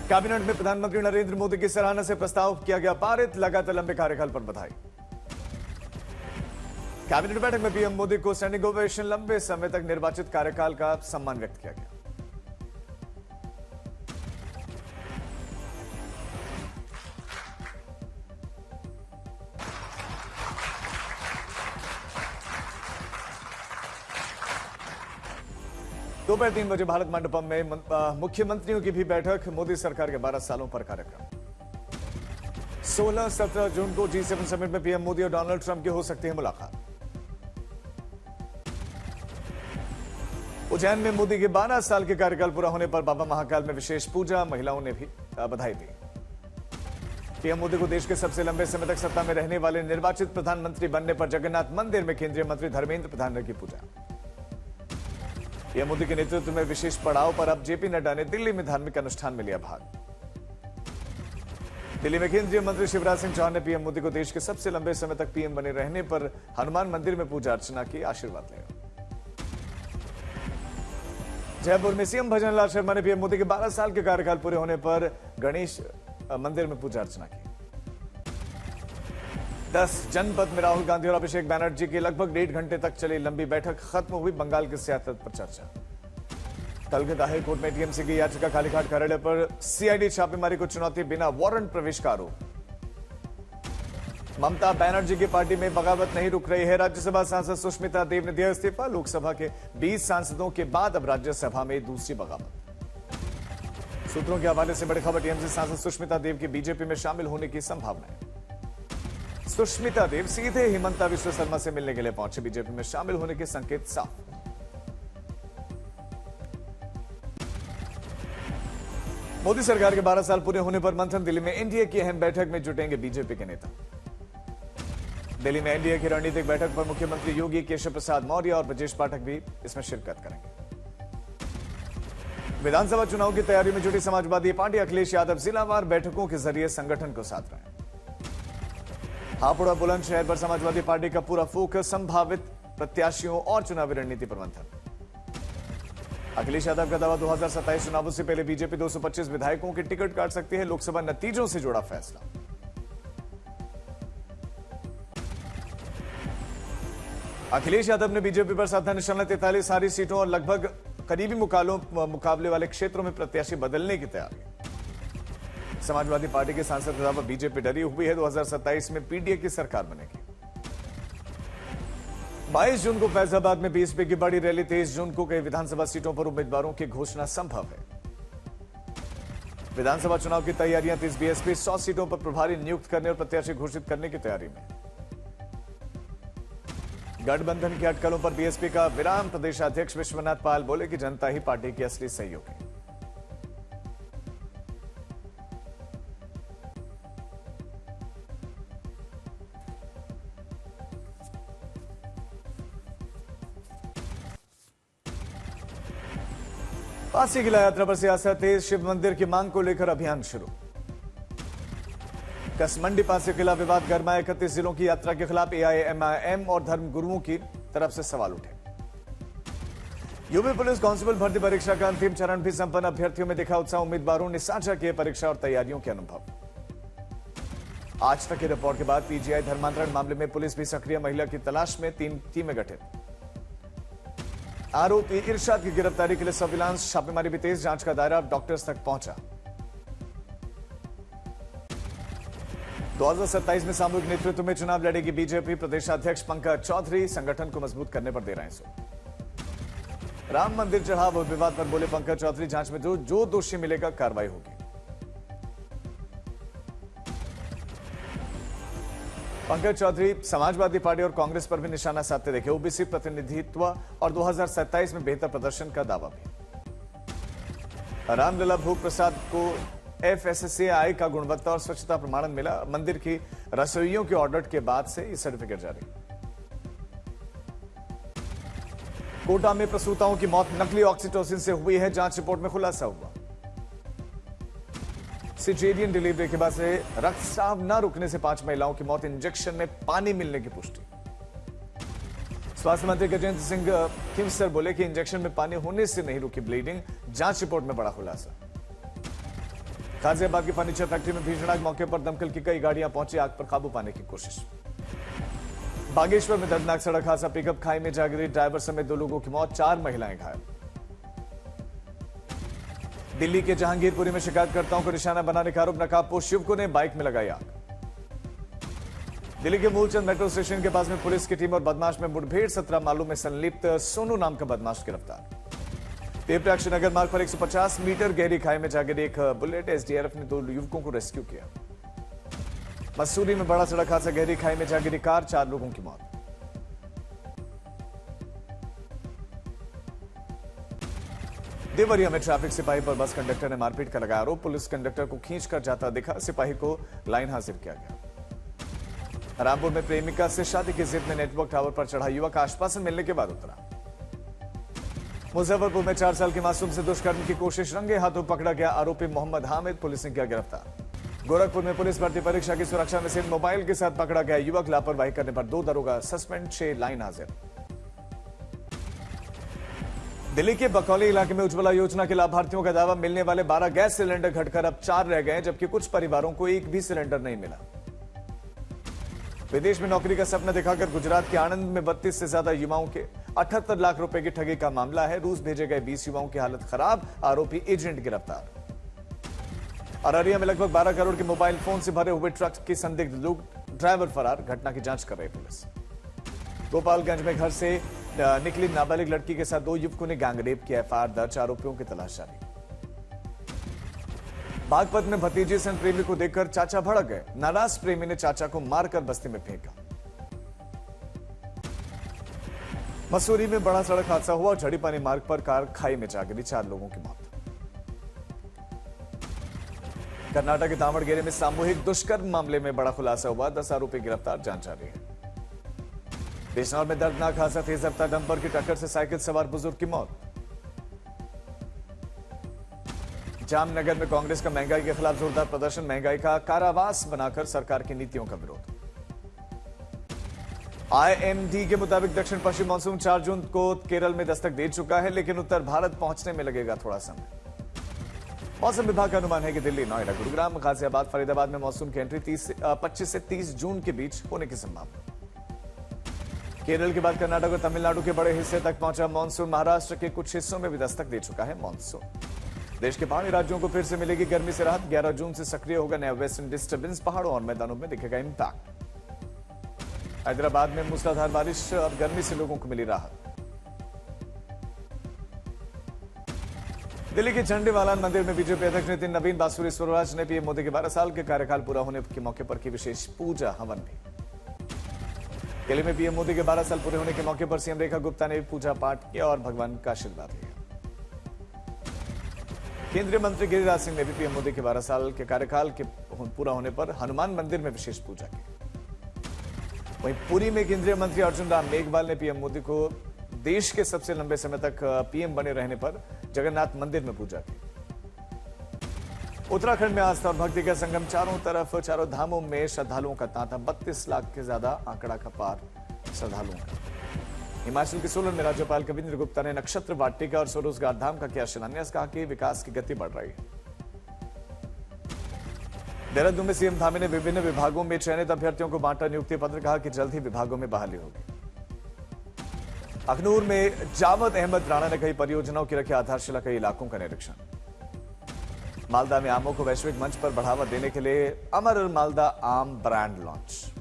Cabinet में प्रधानमंत्री नरेंद्र मोदी की सराहना से प्रस्ताव किया गया पारित, लगातार लंबे कार्यकाल पर बधाई। कैबिनेट बैठक में पीएम मोदी को स्टैंडिंग ओवेशन, लंबे समय तक निर्वाचित कार्यकाल का सम्मान व्यक्त किया गया। दोपहर 3 बजे भारत मंडपम में मुख्यमंत्रियों की भी बैठक, मोदी सरकार के 12 सालों पर कार्यक्रम। 16-17 जून को G7 समिट में पीएम मोदी और डोनाल्ड ट्रंप की हो सकती है मुलाकात। उज्जैन में मोदी के 12 साल के कार्यकाल पूरा होने पर बाबा महाकाल में विशेष पूजा, महिलाओं ने भी बधाई दी। पीएम मोदी को देश के सबसे लंबे समय तक सत्ता में रहने वाले निर्वाचित प्रधानमंत्री बनने पर जगन्नाथ मंदिर में केंद्रीय मंत्री धर्मेंद्र प्रधान ने की पूजा। पीएम मोदी के नेतृत्व में विशेष पड़ाव पर अब जेपी नड्डा ने दिल्ली में धार्मिक अनुष्ठान में लिया भाग। दिल्ली में केंद्रीय मंत्री शिवराज सिंह चौहान ने पीएम मोदी को देश के सबसे लंबे समय तक पीएम बने रहने पर हनुमान मंदिर में पूजा अर्चना की, आशीर्वाद लिया। जयपुर में सीएम भजनलाल शर्मा ने पीएम मोदी के 12 साल के कार्यकाल पूरे होने पर गणेश मंदिर में पूजा अर्चना की। 10 जनपद में राहुल गांधी और अभिषेक बैनर्जी की लगभग 1.5 घंटे तक चली लंबी बैठक खत्म हुई, बंगाल की सियासत पर चर्चा। कलकत्ता हाई कोर्ट में टीएमसी की याचिका, कालीघाट कार्यालय पर सीआईडी छापेमारी को चुनौती, बिना वारंट प्रवेश का आरोप। ममता बनर्जी की पार्टी में बगावत नहीं रुक रही है, राज्यसभा सांसद सुष्मिता देव ने दिया इस्तीफा। लोकसभा के 20 सांसदों के बाद अब राज्यसभा में दूसरी बगावत। सूत्रों के हवाले से बड़ी खबर, टीएमसी सांसद सुष्मिता देव की बीजेपी में शामिल होने की संभावना है। सुष्मिता देव सीधे हिमंता विश्व शर्मा से मिलने के लिए पहुंचे, बीजेपी में शामिल होने के संकेत साफ। मोदी सरकार के 12 साल पूरे होने पर मंथन, दिल्ली में एनडीए की अहम बैठक में जुटेंगे बीजेपी के नेता। दिल्ली में एनडीए की रणनीतिक बैठक पर मुख्यमंत्री योगी, केशव प्रसाद मौर्य और ब्रजेश पाठक भी इसमें शिरकत करेंगे। विधानसभा चुनाव की तैयारी में जुटी समाजवादी पार्टी, अखिलेश यादव जिलावार बैठकों के जरिए संगठन को साध रहे हैं। हापुड़ और बुलंदशहर पर समाजवादी पार्टी का पूरा फोकस, संभावित प्रत्याशियों और चुनावी रणनीति पर मंथन। अखिलेश यादव का दावा, 2027 चुनावों से पहले बीजेपी 225 विधायकों के टिकट काट सकती है, लोकसभा नतीजों से जुड़ा फैसला। अखिलेश यादव ने बीजेपी पर साधा निशाना, 43 सारी सीटों और लगभग करीबी मुकाबले वाले क्षेत्रों में प्रत्याशी बदलने की तैयारी। समाजवादी पार्टी के सांसद के दावा, बीजेपी डरी हुई है, 2027 में पीडीए की सरकार बनेगी। 22 जून को फैजाबाद में बीएसपी की बड़ी रैली, 23 जून को कई विधानसभा सीटों पर उम्मीदवारों की घोषणा संभव है। विधानसभा चुनाव की तैयारियां, 30 बीएसपी 100 सीटों पर प्रभारी नियुक्त करने और प्रत्याशी घोषित करने की तैयारी में। गठबंधन की अटकलों पर बीएसपी का विराम, प्रदेशाध्यक्ष विश्वनाथ पाल बोले कि जनता ही पार्टी की असली सहयोगी। काशी किला यात्रा पर सियासत तेज, शिव मंदिर की मांग को लेकर अभियान शुरू। कसमंडी पासी किला विवाद गर्मा, 31 जिलों की यात्रा के खिलाफ एआईएमआईएम और धर्मगुरुओं की तरफ से सवाल उठे। यूपी पुलिस कांस्टेबल भर्ती परीक्षा का अंतिम चरण भी संपन्न, अभ्यर्थियों में दिखा उत्साह, उम्मीदवारों ने साझा किए परीक्षा और तैयारियों के अनुभव। आज तक की रिपोर्ट के बाद पीजीआई धर्मांतरण मामले में पुलिस भी सक्रिय, महिला की तलाश में 3 टीमें गठित। आरोपी इरशाद की गिरफ्तारी के लिए सर्विलांस छापेमारी भी तेज, जांच का दायरा डॉक्टर्स तक पहुंचा। 2027 में सामूहिक नेतृत्व में चुनाव लड़ेगी बीजेपी, प्रदेशाध्यक्ष पंकज चौधरी संगठन को मजबूत करने पर दे रहे हैं जोर। राम मंदिर चढ़ाव विवाद पर बोले पंकज चौधरी, जांच में जो दोषी मिलेगा कार्रवाई होगी। पंकज चौधरी समाजवादी पार्टी और कांग्रेस पर भी निशाना साधते देखे, ओबीसी प्रतिनिधित्व और 2027 में बेहतर प्रदर्शन का दावा भी। रामलला भोग प्रसाद को एफएसएसएआई का गुणवत्ता और स्वच्छता प्रमाणन मिला, मंदिर की रसोइयों के ऑडिट के बाद से ये सर्टिफिकेट जारी। कोटा में प्रसूताओं की मौत नकली ऑक्सीटोसिन से हुई है, जांच रिपोर्ट में खुलासा हुआ। सिजेरियन डिलीवरी के बाद से रक्तस्राव न रुकने से 5 महिलाओं की मौत, इंजेक्शन में पानी मिलने की पुष्टि। स्वास्थ्य मंत्री गजेंद्र सिंह खिमसर बोले कि इंजेक्शन में पानी होने से नहीं रुकी ब्लीडिंग, जांच रिपोर्ट में बड़ा खुलासा। गाजियाबाद की फर्नीचर फैक्ट्री में भीषण आग, मौके पर दमकल की कई गाड़ियां पहुंची, आग पर काबू पाने की कोशिश। बागेश्वर में दर्दनाक सड़क हादसा, पिकअप खाई में जा गिरी, ड्राइवर समेत 2 लोगों की मौत, 4 महिलाएं घायल। दिल्ली के जहांगीरपुरी में शिकायतकर्ताओं को निशाना बनाने का आरोप, नकाबपोश युवकों ने बाइक में लगाई आग। दिल्ली के मूलचंद मेट्रो स्टेशन के पास में पुलिस की टीम और बदमाश में मुठभेड़, 17 मामलों में संलिप्त सोनू नाम का बदमाश गिरफ्तार। देवप्राक्षी नगर मार्ग पर 150 मीटर गहरी खाई में जाकर एक बुलेट, एसडीआरएफ ने 2 युवकों को रेस्क्यू किया। मसूरी में बड़ा सड़क हादसा, गहरी खाई में जा गिरी कार, 4 लोगों की मौत। देवरिया में ट्रैफिक सिपाही पर बस कंडक्टर ने मारपीट का लगाया आरोप, पुलिस कंडक्टर को खींचकर जाता दिखा, सिपाही को लाइन हाजिर किया गया। रामपुर में प्रेमिका से शादी की जिद में नेटवर्क टावर पर चढ़ा युवक, आश्वासन मिलने के बाद उतरा। मुजफ्फरपुर में 4 साल की मासूम से दुष्कर्म की कोशिश, रंगे हाथों पकड़ा गया आरोपी मोहम्मद हामिद, पुलिस ने किया गिरफ्तार। गोरखपुर में पुलिस भर्ती परीक्षा की सुरक्षा में सिर्फ मोबाइल के साथ पकड़ा गया युवक, लापरवाही करने पर 2 दरोगा सस्पेंड, 6 लाइन हाजिर। दिल्ली के बकौली इलाके में उज्ज्वला योजना के लाभार्थियों का दावा, मिलने वाले 12 गैस सिलेंडर घटकर अब 4 रह गए, जबकि कुछ परिवारों को एक भी सिलेंडर नहीं मिला। विदेश में नौकरी का सपना दिखाकर गुजरात के आणंद में 32 से ज्यादा युवाओं के 78 लाख रुपए की ठगी का मामला है। रूस भेजे गए 20 युवाओं की हालत खराब, आरोपी एजेंट गिरफ्तार। अररिया में लगभग 12 करोड़ के मोबाइल फोन से भरे हुए ट्रक की संदिग्ध लूट, ड्राइवर फरार, घटना की जांच कर रही पुलिस। गोपालगंज में घर से निकली नाबालिग लड़की के साथ 2 युवकों ने गैंगरेप किया, एफआईआर दर्ज, आरोपियों की तलाश जारी। बागपत में भतीजे से प्रेमी को देखकर चाचा भड़क गए, नाराज प्रेमी ने चाचा को मारकर बस्ती में फेंका। मसूरी में बड़ा सड़क हादसा हुआ, झड़ीपानी मार्ग पर कार खाई में जा गिरी, 4 लोगों की मौत। कर्नाटक के दावणगेरे में सामूहिक दुष्कर्म मामले में बड़ा खुलासा हुआ, 10 आरोपी गिरफ्तार, जांच जारी है। बिजनौर में दर्दनाक हादसा, तेज रफ्तार डंपर की टक्कर से साइकिल सवार बुजुर्ग की मौत। जामनगर में कांग्रेस का महंगाई के खिलाफ जोरदार प्रदर्शन, महंगाई का कारावास बनाकर सरकार की नीतियों का विरोध। आईएमडी के मुताबिक दक्षिण पश्चिम मानसून 4 जून को केरल में दस्तक दे चुका है, लेकिन उत्तर भारत पहुंचने में लगेगा थोड़ा समय। मौसम विभाग का अनुमान है कि दिल्ली, नोएडा, गुरुग्राम, गाजियाबाद, फरीदाबाद में मानसून की एंट्री 25 से 30 जून के बीच होने की संभावना। केरल के बाद कर्नाटक और तमिलनाडु के बड़े हिस्से तक पहुंचा मानसून, महाराष्ट्र के कुछ हिस्सों में भी दस्तक दे चुका है मानसून। देश के पहाड़ी राज्यों को फिर से मिलेगी गर्मी से राहत, 11 जून से सक्रिय होगा नया वेस्टर्न डिस्टर्बेंस, पहाड़ों और मैदानों में दिखेगा इंपैक्ट। हैदराबाद में मूसलाधार बारिश और गर्मी से लोगों को मिली राहत। दिल्ली के झंडेवालान मंदिर में बीजेपी अध्यक्ष नितिन नवीन बांसुरी स्वराज ने पीएम मोदी के 12 साल के कार्यकाल पूरा होने के मौके पर की विशेष पूजा हवन भी। दिल्ली में पीएम मोदी के 12 साल पूरे होने के मौके पर सीएम रेखा गुप्ता ने भी पूजा पाठ किया और भगवान का आशीर्वाद लिया। केंद्रीय मंत्री गिरिराज सिंह ने भी पीएम मोदी के 12 साल के कार्यकाल के पूरा होने पर हनुमान मंदिर में विशेष पूजा की। वहीं पुरी में केंद्रीय मंत्री अर्जुन राम मेघवाल ने पीएम मोदी को देश के सबसे लंबे समय तक पीएम बने रहने पर जगन्नाथ मंदिर में पूजा की। उत्तराखंड में आस्था और भक्ति का संगम, चारों तरफ चारों धामों में श्रद्धालुओं का तांता, 32 लाख के ज्यादा आंकड़ा का पार श्रद्धालुओं का। हिमाचल के सोलन में राज्यपाल कविंद्र गुप्ता ने नक्षत्र वाटिका और स्वरोजगार धाम का किया शिलान्यास, कहा कि विकास की गति बढ़ रही है। देहरादून में सीएम धामी ने विभिन्न विभागों में चयनित अभ्यर्थियों को बांटा नियुक्ति पत्र, कहा कि जल्द ही विभागों में बहाली होगी। अखनूर में जावद अहमद राणा ने कई परियोजनाओं की रखी आधारशिला, कई इलाकों का निरीक्षण। मालदा में आमों को वैश्विक मंच पर बढ़ावा देने के लिए अमर मालदा आम ब्रांड लॉन्च।